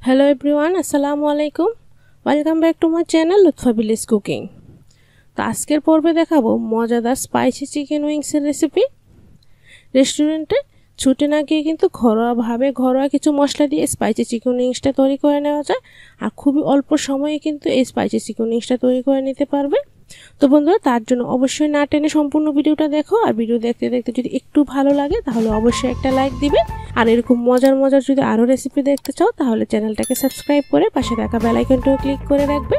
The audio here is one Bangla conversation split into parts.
Hello everyone, Assalamu alaikum. Welcome back to my channel Lutfa Village Cooking. তো আজকের পর্বে দেখাবো মজাদার স্পাইসি চিকেন উইংসের রেসিপি। রেস্টুরেন্টে ছুটে না গিয়ে কিন্তু ঘরোয়া কিছু মশলা দিয়ে স্পাইসি চিকেন উইংসটা তৈরি করে নেওয়া যায় আর খুবই অল্প সময়ে কিন্তু এই স্পাইসি চিকেন উইংসটা তৈরি করে নিতে পারবে। তো বন্ধুরা, তার জন্য অবশ্যই না টেনে সম্পূর্ণ ভিডিওটা দেখো, আর ভিডিও দেখতে দেখতে যদি একটু ভালো লাগে তাহলে অবশ্যই একটা লাইক দিবে। আর এরকম মজার যদি আরও রেসিপি দেখতে চাও তাহলে চ্যানেলটাকে সাবস্ক্রাইব করে পাশে থাকা বেল আইকনটাও ক্লিক করে রাখবে।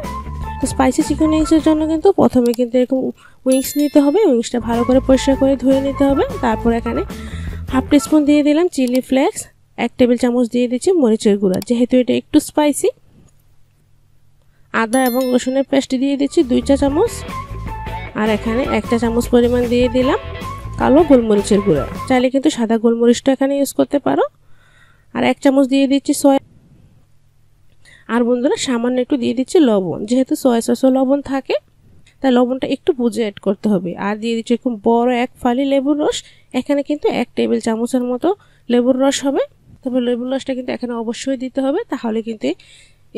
তো স্পাইসি চিকেন উইংসের জন্য কিন্তু প্রথমে কিন্তু এরকম উইংস নিতে হবে। উইংসটা ভালো করে পরিষ্কার করে ধুয়ে নিতে হবে। তারপর এখানে হাফ টিস্পুন দিয়ে দিলাম চিলি ফ্লেক্স, 1 টেবিল চামচ দিয়ে দিচ্ছি মরিচের গুঁড়া, যেহেতু এটা একটু স্পাইসি। আদা এবং রসুনের পেস্ট দিয়ে দিচ্ছি 2 চা চামচ, আর এখানে 1 চা চামচ পরিমাণ দিয়ে দিলাম কালো গোলমরিচের গুঁড়া। চাইলে কিন্তু সাদা গোলমরিচটা এখানে ইউজ করতে পারো। আর 1 চামচ দিয়ে দিচ্ছি সয়া। আর বন্ধুরা, সামান্য একটু দিয়ে দিচ্ছি লবণ, যেহেতু সয়া সসে লবণ থাকে তাই লবণটা একটু বুঝে অ্যাড করতে হবে। আর দিয়ে দিচ্ছি এরকম বড় 1 ফালি লেবুর রস, এখানে কিন্তু 1 টেবিল চামচের মতো লেবুর রস হবে। তবে লেবুর রসটা কিন্তু এখানে অবশ্যই দিতে হবে, তাহলে কিন্তু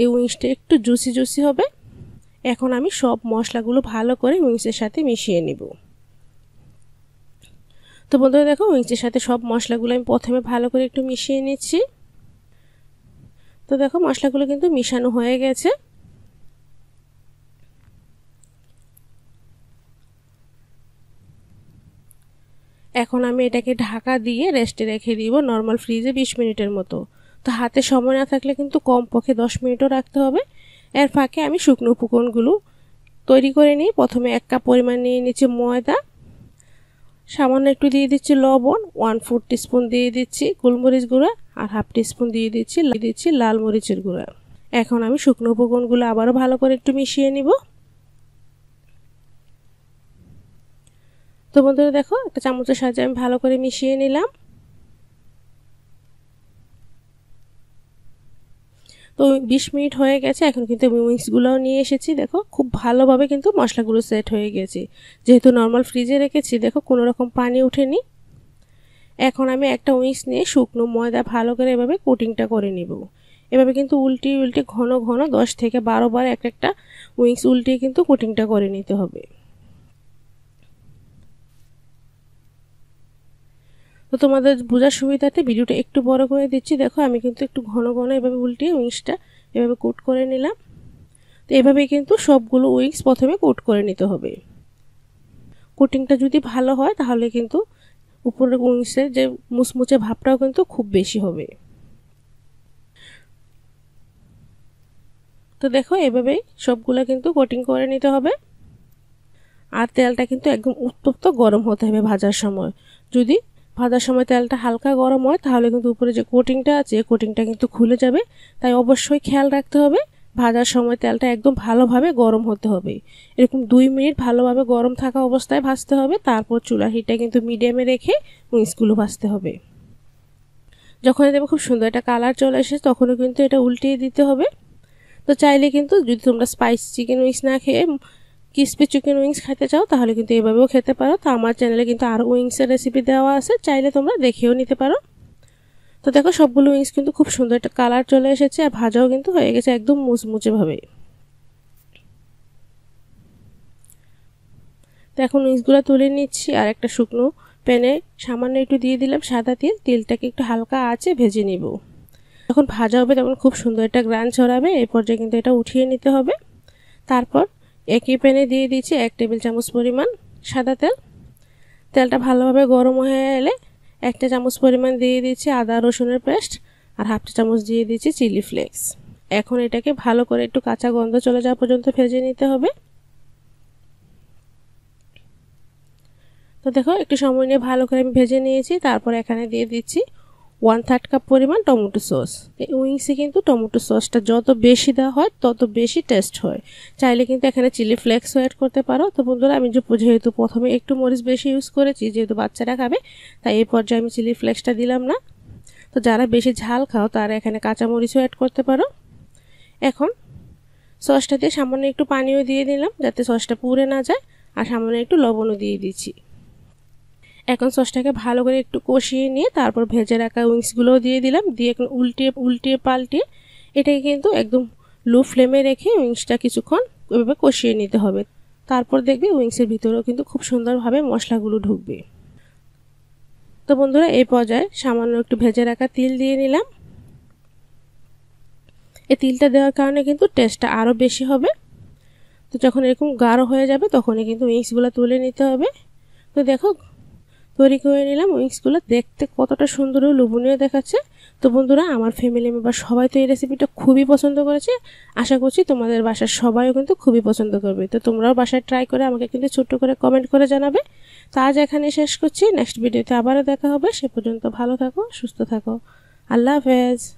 এই উইংসটা একটু জুসি হবে। এখন আমি সব মশলাগুলো ভালো করে উইংসের সাথে মিশিয়ে নিব। তো বন্ধুরা দেখো, উইংসের সাথে সব মশলাগুলো আমি প্রথমে ভালো করে একটু মিশিয়ে নিচ্ছি। তো দেখো মশলাগুলো কিন্তু মিশানো হয়ে গেছে। এখন আমি এটাকে ঢাকা দিয়ে রেস্টে রেখে দিব নর্মাল ফ্রিজে 20 মিনিটের মতো। তো হাতে সময় না থাকলে কিন্তু কমপক্ষে 10 মিনিটও রাখতে হবে। এর ফাঁকে আমি শুকনো উপকরণগুলো তৈরি করে নিই। প্রথমে 1 কাপ পরিমাণ নিয়ে নিচ্ছি ময়দা, সামান্য একটু দিয়ে দিচ্ছি লবণ, 1/4 টিস্পুন দিয়ে দিচ্ছি গোলমরিচ গুঁড়া, আর হাফ টিস্পুন দিয়ে দিচ্ছি লাল মরিচের গুঁড়া। এখন আমি শুকনো উপকরণগুলো আবারও ভালো করে একটু মিশিয়ে নিব। তো বন্ধুরা দেখো, একটা চামচের সাহায্যে আমি ভালো করে মিশিয়ে নিলাম। তো 20 মিনিট হয়ে গেছে। এখন কিন্তু আমি উইংসগুলোও নিয়ে এসেছি। দেখো খুব ভালোভাবে কিন্তু মশলাগুলো সেট হয়ে গেছে, যেহেতু নর্মাল ফ্রিজে রেখেছি। দেখো কোনো রকম পানি ওঠেনি। এখন আমি একটা উইংস নিয়ে শুকনো ময়দা ভালো করে এভাবে কোটিংটা করে নিব। এভাবে কিন্তু উল্টে ঘন 10 থেকে 12 বার একটা উইংস উল্টিয়ে কিন্তু কোটিংটা করে নিতে হবে। তো তোমাদের বোঝার সুবিধাতে ভিডিওটা একটু বড় করে দিচ্ছি। দেখো আমি কিন্তু একটু ঘন এভাবে উল্টিয়ে উইংসটা এভাবে কোট করে নিলাম। তো এভাবে কিন্তু সবগুলো উইংস প্রথমে কোট করে নিতে হবে। কোটিংটা যদি ভালো হয় তাহলে কিন্তু উপরের উইংসের যে মুচমুচে ভাবটাও কিন্তু খুব বেশি হবে। তো দেখো এভাবে সবগুলো কিন্তু কোটিং করে নিতে হবে। আর তেলটা কিন্তু একদম উত্তপ্ত গরম হতে হবে ভাজার সময়। যদি ভাজার সময় তেলটা হালকা গরম হয় তাহলে কিন্তু উপরে যে কোটিংটা আছে কোটিংটা কিন্তু খুলে যাবে। তাই অবশ্যই খেয়াল রাখতে হবে ভাজার সময় তেলটা একদম ভালোভাবে গরম হতে হবে। এরকম 2 মিনিট ভালোভাবে গরম থাকা অবস্থায় ভাজতে হবে। তারপর চুলার হিটটা কিন্তু মিডিয়ামে রেখে উইংসগুলো ভাজতে হবে। যখন দেখবে খুব সুন্দর একটা কালার চলে এসে তখনও কিন্তু এটা উল্টিয়ে দিতে হবে। তো চাইলে কিন্তু যদি তোমরা স্পাইসি চিকেন উইংস না খেয়ে ক্রিসপি চিকেন উইংস খেতে চাও তাহলে কিন্তু এভাবেও খেতে পারো। তো আমার চ্যানেলে কিন্তু আরও উইংসের রেসিপি দেওয়া আছে, চাইলে তোমরা দেখেও নিতে পারো। তো দেখো সবগুলো উইংস কিন্তু খুব সুন্দর একটা কালার চলে এসেছে, আর ভাজাও কিন্তু হয়ে গেছে একদম মুচমুচে ভাবে। তো এখন উইংসগুলো তুলে নিচ্ছি। আর একটা শুকনো প্যানে সামান্য একটু দিয়ে দিলাম সাদা তেল। তেলটাকে একটু হালকা আঁচে ভেজে নিব। যখন ভাজা হবে তখন খুব সুন্দর একটা গ্রান ছড়াবে। এই পর্যায়ে কিন্তু এটা উঠিয়ে নিতে হবে। তারপর একই প্যানে দিয়ে দিচ্ছি 1 টেবিল চামচ পরিমাণ সাদা তেল। তেলটা ভালোভাবে গরম হয়ে এলে 1 চা চামচ পরিমাণ দিয়ে দিচ্ছি আদা রসুনের পেস্ট, আর হাফ চা চামচ দিয়ে দিচ্ছি চিলি ফ্লেক্স। এখন এটাকে ভালো করে একটু কাঁচা গন্ধ চলে যাওয়া পর্যন্ত ভেজে নিতে হবে। তো দেখো একটু সময় নিয়ে ভালো করে আমি ভেজে নিয়েছি। তারপর এখানে দিয়ে দিচ্ছি 1/3 কাপ পরিমাণ টমেটো সস। এই উইংসে কিন্তু টমেটো সসটা যত বেশি দেওয়া হয় তত বেশি টেস্ট হয়। চাইলে কিন্তু এখানে চিলি ফ্লেক্সও অ্যাড করতে পারো। তো বন্ধুরা, আমি যেহেতু প্রথমে একটু মরিচ বেশি ইউজ করেছি, যেহেতু বাচ্চারা খাবে, তাই এই পর্যায়ে আমি চিলি ফ্লেক্সটা দিলাম না। তো যারা বেশি ঝাল খাও তারা এখানে কাঁচা মরিচও অ্যাড করতে পারো। এখন সসটা দিয়ে সামান্য একটু পানিও দিয়ে দিলাম যাতে সসটা পুড়ে না যায়, আর সামান্য একটু লবণও দিয়ে দিচ্ছি। এখন সসটাকে ভালো করে একটু কষিয়ে নিয়ে তারপর ভেজে রাখা উইংসগুলোও দিয়ে দিলাম। দিয়ে এখন উল্টিয়ে পাল্টিয়ে এটাকে কিন্তু একদম লো ফ্লেমে রেখে উইংসটা কিছুক্ষণ ওইভাবে কষিয়ে নিতে হবে। তারপর দেখবে উইংসের ভিতরেও কিন্তু খুব সুন্দরভাবে মশলাগুলো ঢুকবে। তো বন্ধুরা এই পর্যায়ে সামান্য একটু ভেজে রাখা তিল দিয়ে নিলাম। এই তিলটা দেওয়ার কারণে কিন্তু টেস্টটা আরও বেশি হবে। তো যখন এরকম গাঢ় হয়ে যাবে তখনই কিন্তু উইংসগুলো তুলে নিতে হবে। তো দেখো তৈরি করে নিলাম। উইংসগুলো দেখতে কতটা সুন্দর ও লোভনীয় দেখাচ্ছে। তো বন্ধুরা আমার ফ্যামিলি মেম্বার সবাই তো এই রেসিপিটা খুবই পছন্দ করেছে। আশা করছি তোমাদের বাসার সবাইও কিন্তু খুবই পছন্দ করবে। তো তোমরাও বাসায় ট্রাই করে আমাকে কিন্তু ছোট্ট করে কমেন্ট করে জানাবে। তো আজ এখানে শেষ করছি। নেক্সট ভিডিওতে আবারও দেখা হবে। সে পর্যন্ত ভালো থাকো, সুস্থ থাকো। আল্লাহ হাফেজ।